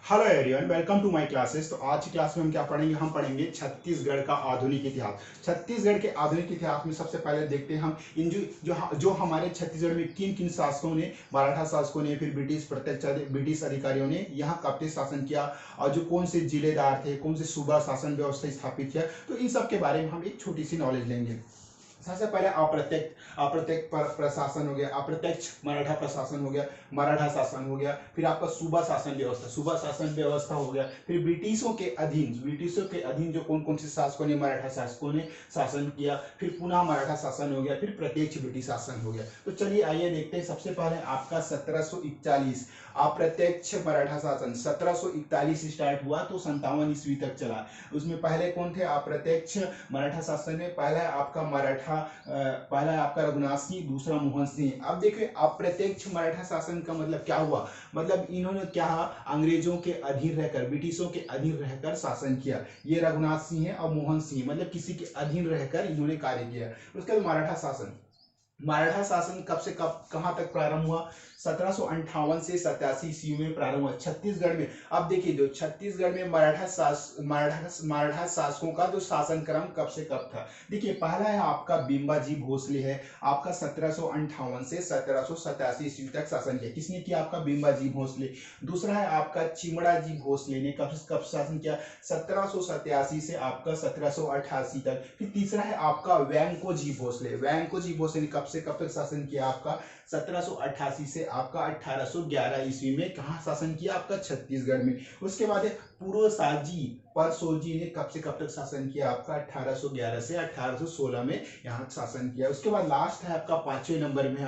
Hello everyone, welcome to my classes. तो आज की क्लास में हम क्या पढ़ेंगे? हम पढ़ेंगे छत्तीसगढ़ का आधुनिक इतिहास। छत्तीसगढ़ के आधुनिक इतिहास में सबसे पहले देखते हैं हम इन जो हमारे छत्तीसगढ़ में किन किन शासकों ने, मराठा शासकों ने, फिर ब्रिटिश अधिकारियों ने यहाँ कब तक शासन किया, और जो कौन से जिलेदार थे, कौन से सूबा शासन व्यवस्था स्थापित किया। तो इन सब के बारे में हम एक छोटी सी नॉलेज लेंगे। सबसे पहले अप्रत्यक्ष प्रशासन हो गया, अप्रत्यक्ष मराठा प्रशासन हो गया, मराठा शासन हो गया। फिर आपका सूबा शासन व्यवस्था हो गया। फिर ब्रिटिशों के अधीन जो कौन कौन से शासकों ने, मराठा शासकों ने शासन किया। फिर पुनः मराठा शासन हो गया। फिर प्रत्यक्ष ब्रिटिश शासन हो गया। तो चलिए आइए देखते हैं। सबसे पहले आपका 1741 अप्रत्यक्ष मराठा शासन 1741 स्टार्ट हुआ तो 57 ईस्वी तक चला। उसमें पहले कौन थे? अप्रत्यक्ष मराठा शासन में पहला आपका रघुनाथ सिंह, दूसरा मोहन सिंह। अब देखिए अप्रत्यक्ष मराठा शासन का मतलब क्या हुआ? मतलब इन्होंने क्या अंग्रेजों के अधीन रहकर, ब्रिटिशों के अधीन रहकर शासन किया। ये रघुनाथ सिंह है और मोहन सिंह, मतलब किसी के अधीन रहकर इन्होंने कार्य किया। उसके बाद मराठा शासन कब से कब कहां तक प्रारंभ हुआ? 1758 से 87 ईस्वी में प्रारंभ हुआ छत्तीसगढ़ में। अब देखिए जो छत्तीसगढ़ में मराठा शासकों का जो शासन क्रम कब से कब था। देखिए पहला है आपका बिम्बाजी भोसले है, आपका 1758 से 1787 ईस्वी तक शासन किया। किसने किया? आपका बिम्बाजी भोसले। दूसरा है आपका चिमड़ाजी भोसले ने कब शासन किया? 1787 से आपका 1788 तक। फिर तीसरा है आपका वैंकोजी भोसले ने कब से कब तक शासन किया? आपका 1788 से आपका 1811 ईस्वी में। कहाँ शासन किया? आपका छत्तीसगढ़ में। उसके बाद परसोजी ने कब से कब तक शासन किया? आपका 1811 से 1816 में यहाँ शासन किया। उसके बाद लास्ट है आपका पांचवें नंबर में है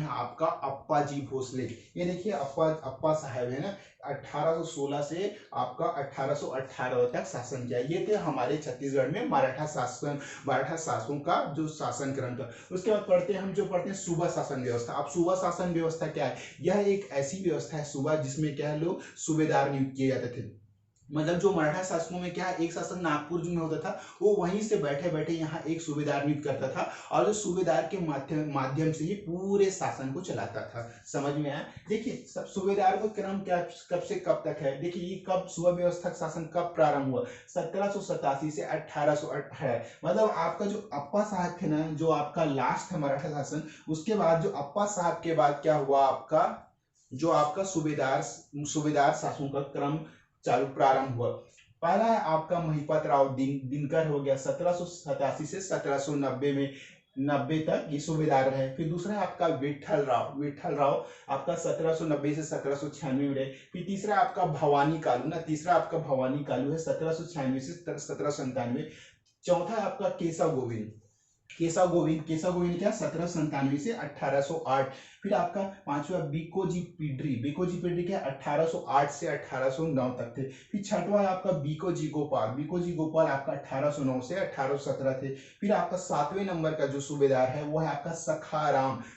आपका अप्पा जी भोसले। ये देखिए अप्पा साहब है ना, 1816 से आपका 1818 तक शासन किया। ये थे हमारे छत्तीसगढ़ में मराठा शासकों का जो शासन क्रम था। उसके बाद पढ़ते हैं सूबा शासन व्यवस्था। अब सूबा शासन व्यवस्था क्या है? यह एक ऐसी व्यवस्था है सूबा जिसमें क्या है, लोग सूबेदार नियुक्त किए जाते थे। मतलब जो मराठा शासकों में क्या है, एक शासक नागपुर में होता था, वो वहीं से बैठे बैठे यहाँ एक सूबेदार नियुक्त करता था, और जो सूबेदार के माध्यम से ही पूरे शासन को चलाता था। समझ में आया? देखिए सब सूबेदार का क्रम क्या कब से कब तक है। देखिए ये कब सूबा व्यवस्था शासन कब प्रारंभ हुआ? 1787 से 1818। मतलब आपका जो अप्पा साहब थे ना, जो आपका लास्ट है मराठा शासन, उसके बाद जो अप्पा साहब के बाद क्या हुआ? आपका जो आपका सूबेदार शासन का क्रम चालू प्रारंभ हुआ। पहला है आपका महिपत राव दिनकर हो गया, 1787 से 1790 में 90 तक ये सूबेदार रहे। फिर दूसरा है आपका विठल राव आपका 1790 से 1796 में रहे। फिर तीसरा आपका भवानी कालू है 1796 से 1797। चौथा है आपका केशव गोविंद क्या, 1797 से 1808। फिर आपका पांचवा बीकोजी पिडरी क्या, 1808 से 1809 तक थे। फिर छठवा है आपका बीकोजी गोपाल आपका 1809 से 1817 थे। फिर आपका सातवें नंबर का जो सूबेदार है वो है आपका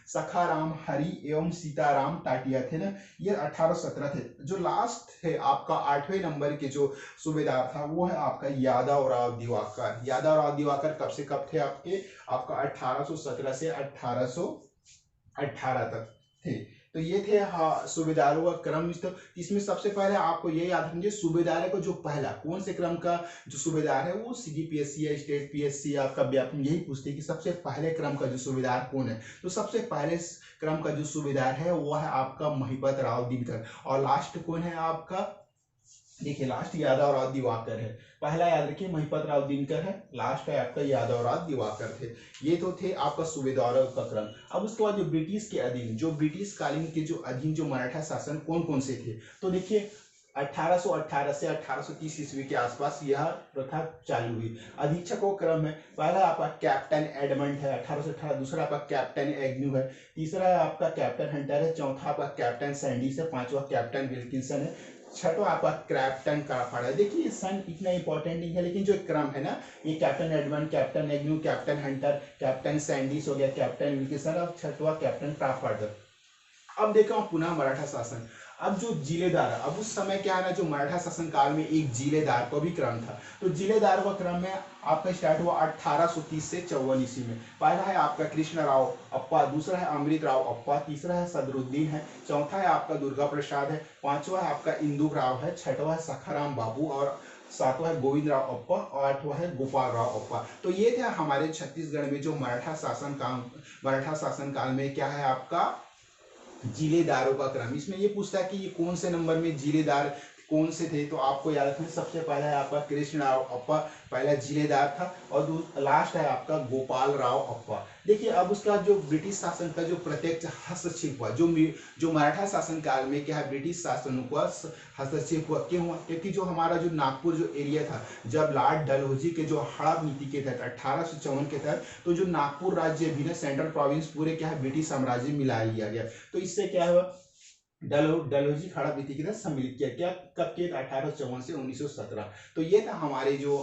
सखाराम हरि एवं सीताराम टाटिया थे ना, ये 1817 थे। जो लास्ट है आपका आठवें नंबर के जो सूबेदार था वो है आपका यादव राव दिवाकर कब से कब थे आपका 1817 से 1818 तक थे। तो ये थे सूबेदारों का क्रम। तो इसमें सबसे पहले आपको ये याद रखिए, सूबेदार को जो पहला कौन से क्रम का जो सूबेदार है वो सीडीपीएससी या स्टेट पीएससी आपका व्यापक यही पूछते हैं कि सबसे पहले क्रम का जो सूबेदार कौन है। तो सबसे पहले क्रम का जो सूबेदार है वो है आपका महिपत राव दिनकर। और लास्ट कौन है आपका? देखिए लास्ट यादव राव दिवाकर है। पहला याद रखिए महिपत राव दिनकर है, लास्ट है आपका यादव राव दिवाकर थे। ये तो थे आपका सूबेदारों का क्रम। अब उसके बाद जो ब्रिटिश कालीन के जो अधीन जो मराठा शासन कौन कौन से थे, तो देखिए 1818 से 1830 ईस्वी के आसपास यह प्रथा चालू हुई। अधीक्षकों क्रम है, पहला आपका कैप्टन एडमंड है 1818, दूसरा आपका कैप्टन एग्न्यू है, तीसरा है आपका कैप्टन हंटर है, चौथा आपका कैप्टन सैंडीस है, पांचवा कैप्टन विल्किंसन है, छठवा आपका कैप्टन कारफाड़ है। देखिए सन इतना इंपॉर्टेंट नहीं है, लेकिन जो क्रम है ना, ये captain Edmund, captain Agnew, captain Hunter, captain Sandys हो गया, कैप्टन विल्किंसन और छठवा कैप्टन क्राफर्ड। अब देखो पुनः मराठा शासन। अब जो जिलेदार, अब उस समय क्या है ना, जो मराठा शासन काल में एक जिलेदार का भी क्रम था। तो जिलेदार का क्रम में आपका स्टार्ट हुआ 1830 से 54 ईस्वी में। पहला है आपका कृष्ण राव अप्पा, दूसरा है अमृत राव अप्पा, तीसरा है सदरुद्दीन है, चौथा है आपका दुर्गा प्रसाद है, पांचवा है आपका इंदु राव है, छठवा है सखाराम बाबू, और सातवां है गोविंद राव अप्पा, और आठवां है गोपाल राव अप्पा। तो ये थे हमारे छत्तीसगढ़ में जो मराठा शासन काल में क्या है आपका जिलेदारों का क्रम। इसमें ये पूछता है कि ये कौन से नंबर में जिलेदार कौन से थे, तो आपको याद रखना सबसे पहला है आपका कृष्ण राव अप्पा, पहला जिलेदार था, और लास्ट है आपका गोपाल राव अप्पा। देखिए अब उसका जो ब्रिटिश शासन का जो प्रत्यक्ष हस्तक्षेप हुआ, जो मराठा शासन काल में क्या है ब्रिटिश शासन का हस्तक्षेप हुआ, क्यों हुआ? क्योंकि जो हमारा जो नागपुर जो एरिया था, जब लॉर्ड डलहौजी के जो हड़प नीति के तहत 1854 के तहत, तो जो नागपुर राज्य भी ना सेंट्रल प्रोविंस पूरे क्या है ब्रिटिश साम्राज्य में मिला लिया गया। तो इससे क्या हुआ, डलहौजी खड़ा नीति के तहत सम्मिलित किया, क्या कब किया? 1854 से 1917। तो ये था हमारे जो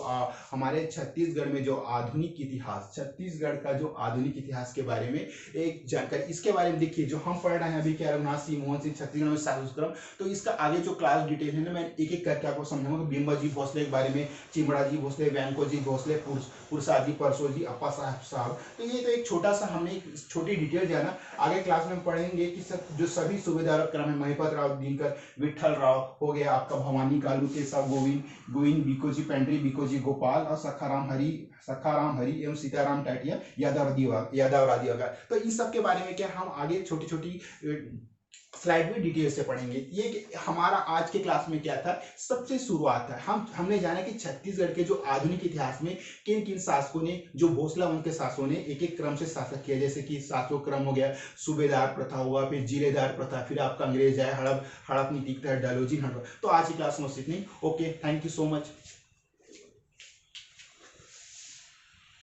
हमारे छत्तीसगढ़ में जो आधुनिक इतिहास, छत्तीसगढ़ का जो आधुनिक इतिहास के बारे में एक जानकारी। इसके बारे में देखिए जो हम पढ़ रहे हैं अभी क्या, रघुनाथ सिंह मोहन सिंह छत्तीसगढ़ में शासन, तो इसका आगे जो क्लास डिटेल है ना, मैं एक एक करके आपको समझाऊंगा। भीमराव जी भोसले के बारे में, चिमड़ा जी भोसले, वैंको जी भोसले, पुरसाद जी, परसो जी, अप्पा साहब। तो ये तो एक छोटा सा हमने एक छोटी डिटेल जाना। आगे क्लास में पढ़ेंगे कि जो सभी सूबेदार क्रम है, महिपत राव दिनकर, विठल राव हो गया आपका, भवानी कालू के साथ गोविंद बिकोजी पेंड्री, बिकोजी गोपाल, और सखाराम हरि एवं सीताराम टाटिया यादवरादी वगैरह। तो इन सब के बारे में क्या हम आगे छोटी छोटी स्लाइड में डिटेल से पढ़ेंगे। ये हमारा आज के क्लास में क्या था, सबसे शुरुआत है। हमने जाना कि छत्तीसगढ़ के जो आधुनिक इतिहास में किन किन शासकों ने, जो भोसला वंश के शासकों ने एक एक क्रम से शासक किया, जैसे कि सातों क्रम हो गया, सूबेदार प्रथा हुआ, फिर जिलेदार प्रथा, फिर आपका अंग्रेज आए, हड़प नीति के तहत डलहौजी। तो आज की क्लास में सीखनी। Okay, thank you so much.